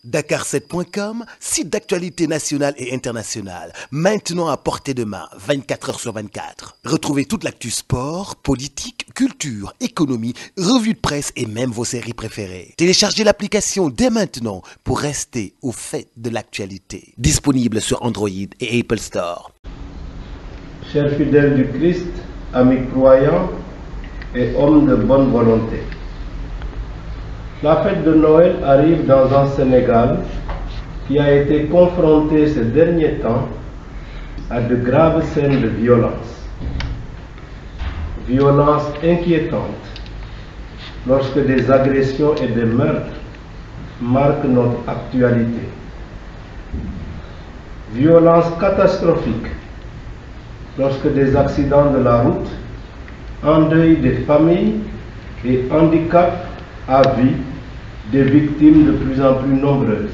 Dakar7.com, site d'actualité nationale et internationale, maintenant à portée de main, 24 heures sur 24. Retrouvez toute l'actu sport, politique, culture, économie, revues de presse et même vos séries préférées. Téléchargez l'application dès maintenant pour rester au fait de l'actualité. Disponible sur Android et Apple Store. Chers fidèles du Christ, amis croyants et hommes de bonne volonté, la fête de Noël arrive dans un Sénégal qui a été confronté ces derniers temps à de graves scènes de violence. Violence inquiétante lorsque des agressions et des meurtres marquent notre actualité. Violence catastrophique lorsque des accidents de la route endeuillent des familles et handicapent à vie des victimes de plus en plus nombreuses.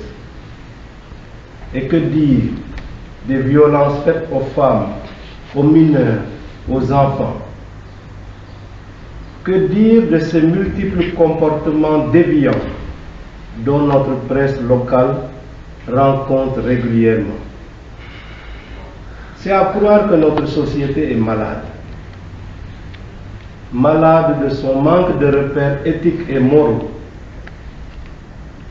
Et que dire des violences faites aux femmes, aux mineurs, aux enfants? Que dire de ces multiples comportements déviants dont notre presse locale rend compte régulièrement? C'est à croire que notre société est malade. Malade de son manque de repères éthiques et moraux.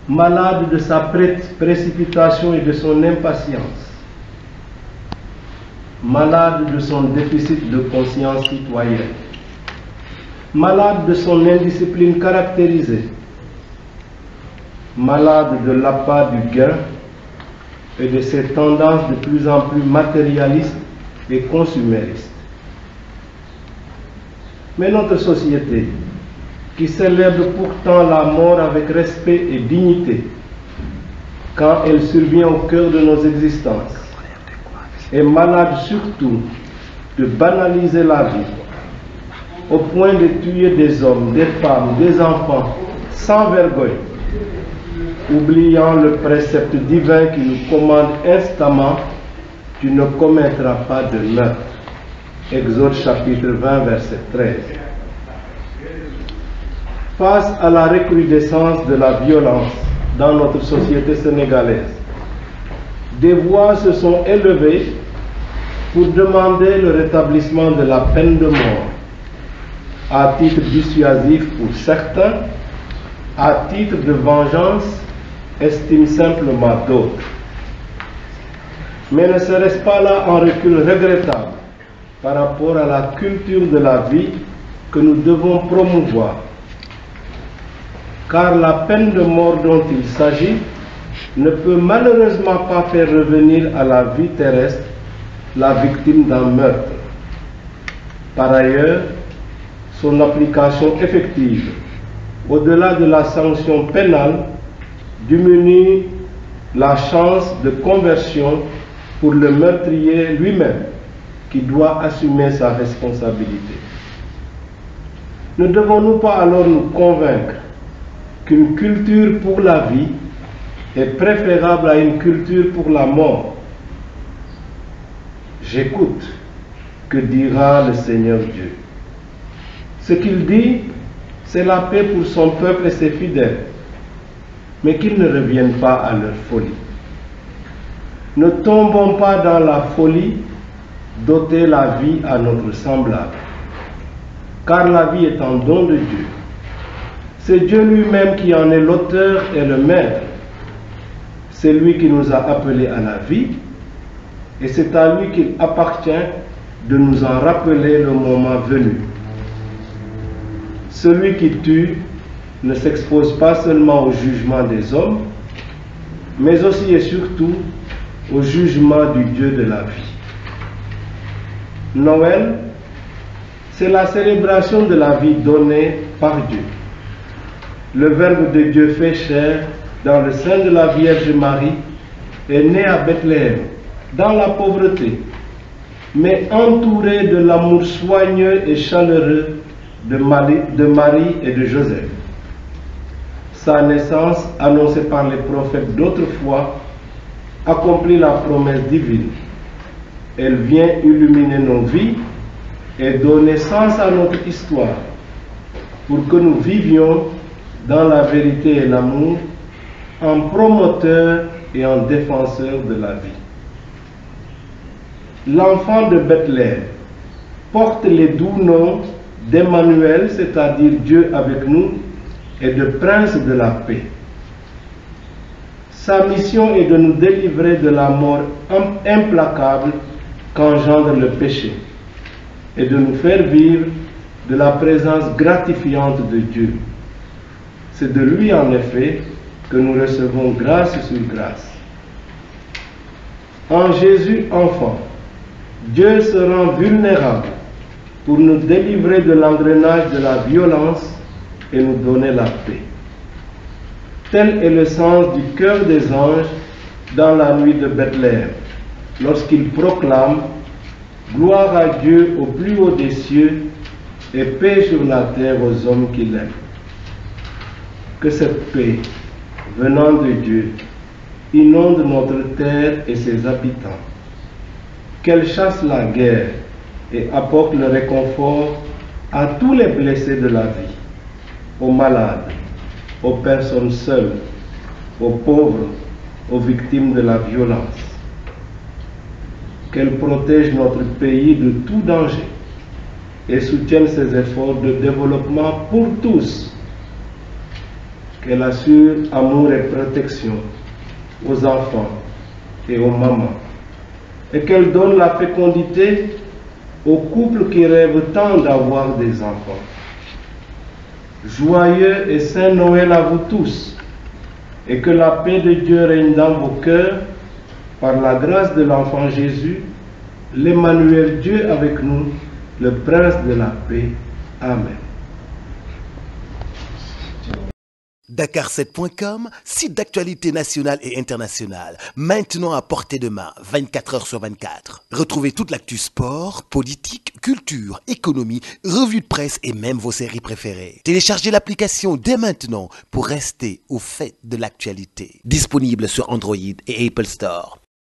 Malade de sa précipitation et de son impatience. Malade de son déficit de conscience citoyenne. Malade de son indiscipline caractérisée. Malade de l'appât du gain et de ses tendances de plus en plus matérialistes et consuméristes. Mais notre société, qui célèbre pourtant la mort avec respect et dignité, quand elle survient au cœur de nos existences, est malade surtout de banaliser la vie, au point de tuer des hommes, des femmes, des enfants, sans vergogne, oubliant le précepte divin qui nous commande instamment « Tu ne commettras pas de meurtre ». Exode chapitre 20, verset 13. Face à la recrudescence de la violence dans notre société sénégalaise, des voix se sont élevées pour demander le rétablissement de la peine de mort, à titre dissuasif pour certains, à titre de vengeance, estiment simplement d'autres. Mais ne serait-ce pas là un recul regrettable par rapport à la culture de la vie que nous devons promouvoir? Car la peine de mort dont il s'agit ne peut malheureusement pas faire revenir à la vie terrestre la victime d'un meurtre. Par ailleurs, son application effective, au-delà de la sanction pénale, diminue la chance de conversion pour le meurtrier lui-même, qui doit assumer sa responsabilité. Ne devons-nous pas alors nous convaincre qu'une culture pour la vie est préférable à une culture pour la mort? J'écoute, que dira le Seigneur Dieu? Ce qu'il dit, c'est la paix pour son peuple et ses fidèles, mais qu'ils ne reviennent pas à leur folie. Ne tombons pas dans la folie d'ôter la vie à notre semblable, car la vie est un don de Dieu. C'est Dieu lui-même qui en est l'auteur et le maître. C'est lui qui nous a appelés à la vie, et c'est à lui qu'il appartient de nous en rappeler le moment venu. Celui qui tue ne s'expose pas seulement au jugement des hommes, mais aussi et surtout au jugement du Dieu de la vie. Noël, c'est la célébration de la vie donnée par Dieu. Le Verbe de Dieu fait chair dans le sein de la Vierge Marie est né à Bethléem, dans la pauvreté, mais entouré de l'amour soigneux et chaleureux de Marie et de Joseph. Sa naissance, annoncée par les prophètes d'autrefois, accomplit la promesse divine. Elle vient illuminer nos vies et donner sens à notre histoire, pour que nous vivions dans la vérité et l'amour, en promoteur et en défenseur de la vie. L'enfant de Bethléem porte les doux noms d'Emmanuel, c'est-à-dire Dieu avec nous, et de Prince de la paix. Sa mission est de nous délivrer de la mort implacable qu'engendre le péché et de nous faire vivre de la présence gratifiante de Dieu. C'est de lui en effet que nous recevons grâce sur grâce. En Jésus enfant, Dieu se rend vulnérable pour nous délivrer de l'engrenage de la violence et nous donner la paix. Tel est le sens du cœur des anges dans la nuit de Bethléem, lorsqu'ils proclament « Gloire à Dieu au plus haut des cieux et paix sur la terre aux hommes qu'il aime ». Que cette paix, venant de Dieu, inonde notre terre et ses habitants. Qu'elle chasse la guerre et apporte le réconfort à tous les blessés de la vie, aux malades, aux personnes seules, aux pauvres, aux victimes de la violence. Qu'elle protège notre pays de tout danger et soutienne ses efforts de développement pour tous. Qu'elle assure amour et protection aux enfants et aux mamans. Et qu'elle donne la fécondité aux couples qui rêvent tant d'avoir des enfants. Joyeux et saint Noël à vous tous, et que la paix de Dieu règne dans vos cœurs, par la grâce de l'enfant Jésus, l'Emmanuel Dieu avec nous, le Prince de la paix. Amen. Dakar7.com, site d'actualité nationale et internationale, maintenant à portée de main, 24 heures sur 24. Retrouvez toute l'actu sport, politique, culture, économie, revues de presse et même vos séries préférées. Téléchargez l'application dès maintenant pour rester au fait de l'actualité. Disponible sur Android et Apple Store.